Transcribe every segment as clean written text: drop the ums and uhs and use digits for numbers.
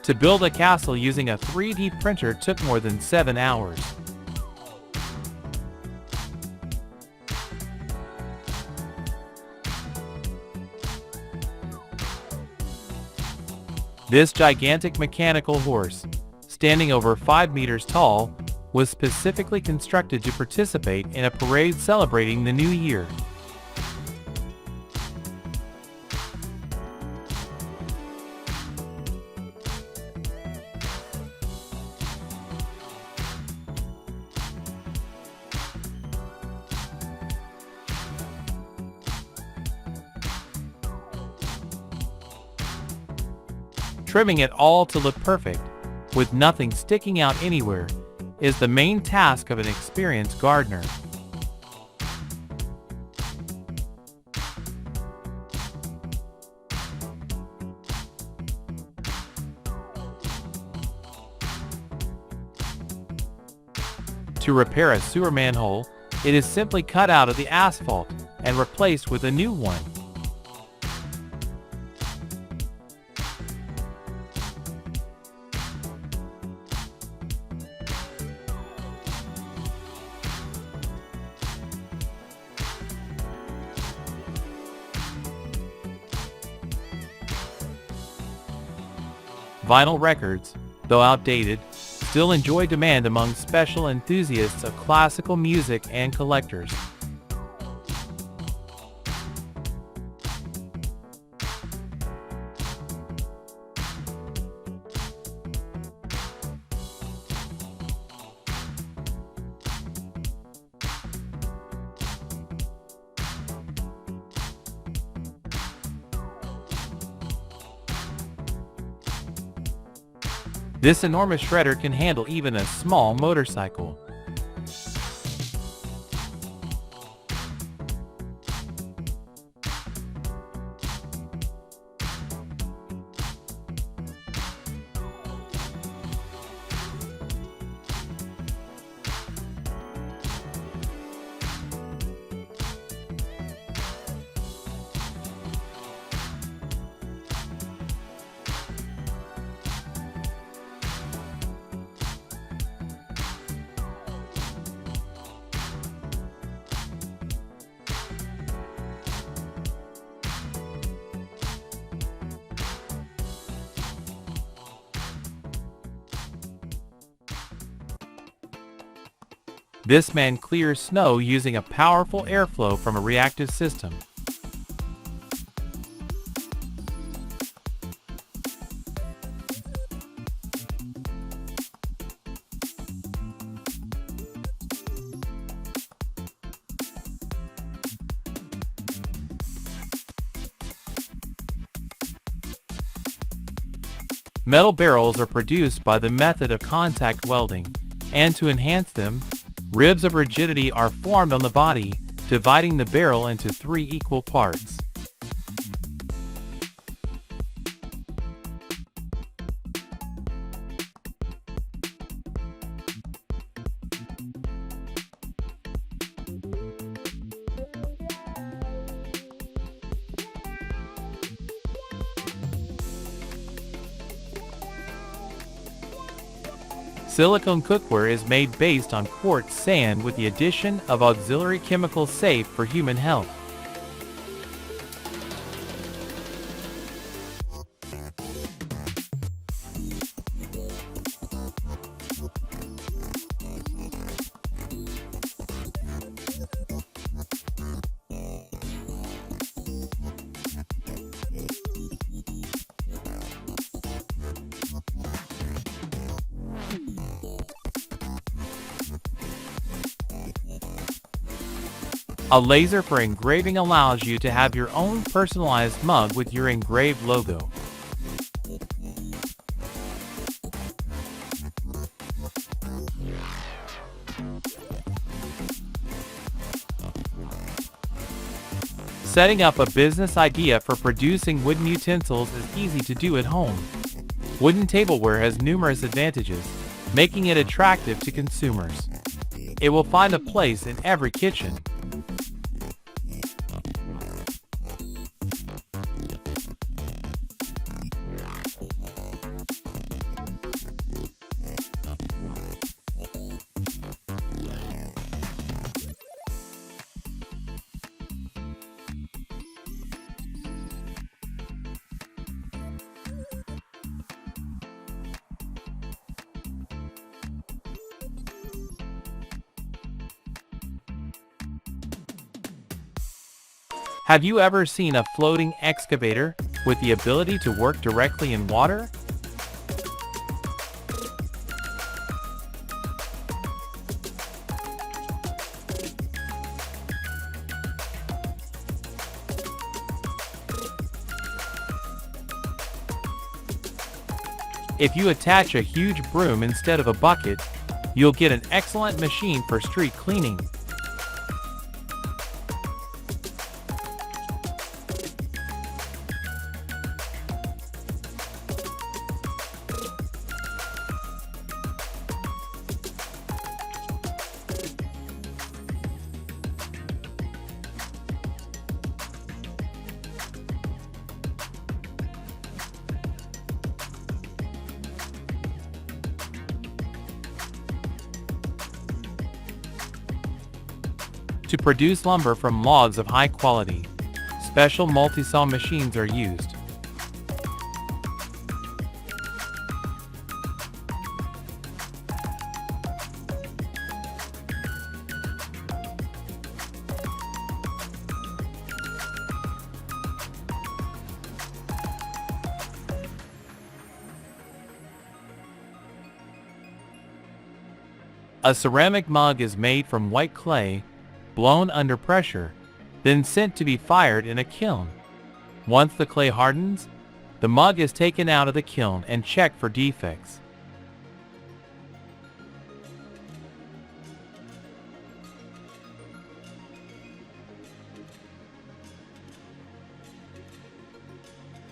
To build a castle using a 3D printer took more than 7 hours. This gigantic mechanical horse, standing over 5 meters tall, was specifically constructed to participate in a parade celebrating the new year. Trimming it all to look perfect, with nothing sticking out anywhere, is the main task of an experienced gardener. To repair a sewer manhole, it is simply cut out of the asphalt and replaced with a new one. Vinyl records, though outdated, still enjoy demand among special enthusiasts of classical music and collectors. This enormous shredder can handle even a small motorcycle. This man clears snow using a powerful airflow from a reactive system. Metal barrels are produced by the method of contact welding, and to enhance them, ribs of rigidity are formed on the body, dividing the barrel into 3 equal parts. Silicone cookware is made based on quartz sand with the addition of auxiliary chemicals safe for human health. A laser for engraving allows you to have your own personalized mug with your engraved logo. Setting up a business idea for producing wooden utensils is easy to do at home. Wooden tableware has numerous advantages, making it attractive to consumers. It will find a place in every kitchen. Have you ever seen a floating excavator with the ability to work directly in water? If you attach a huge broom instead of a bucket, you'll get an excellent machine for street cleaning. To produce lumber from logs of high quality, special multi-saw machines are used. A ceramic mug is made from white clay, blown under pressure, then sent to be fired in a kiln. Once the clay hardens, the mug is taken out of the kiln and checked for defects.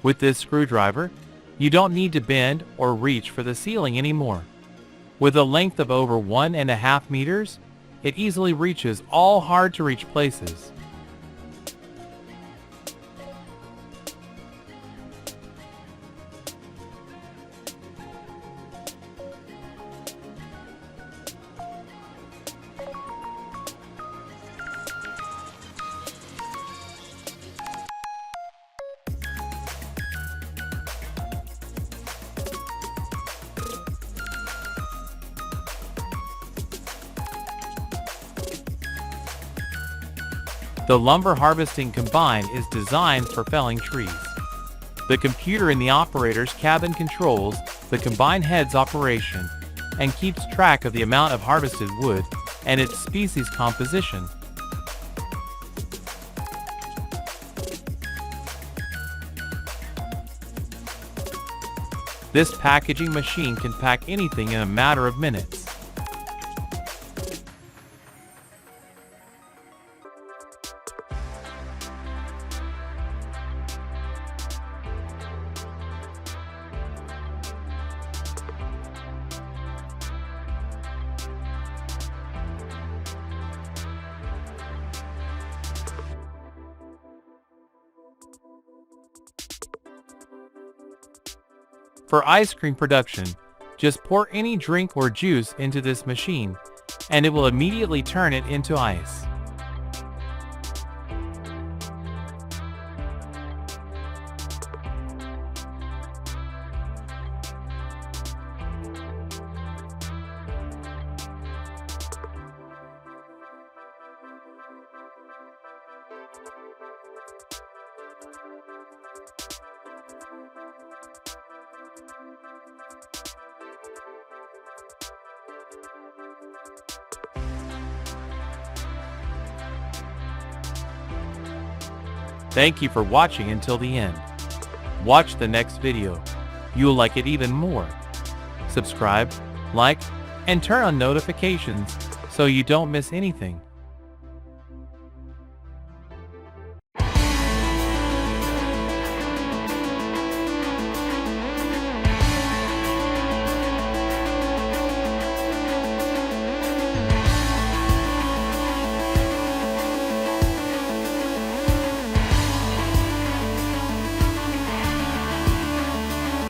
With this screwdriver, you don't need to bend or reach for the ceiling anymore. With a length of over 1.5 meters, it easily reaches all hard-to-reach places. The lumber harvesting combine is designed for felling trees. The computer in the operator's cabin controls the combine head's operation and keeps track of the amount of harvested wood and its species composition. This packaging machine can pack anything in a matter of minutes. For ice cream production, just pour any drink or juice into this machine, and it will immediately turn it into ice. Thank you for watching until the end. Watch the next video. You'll like it even more. Subscribe, like, and turn on notifications so you don't miss anything.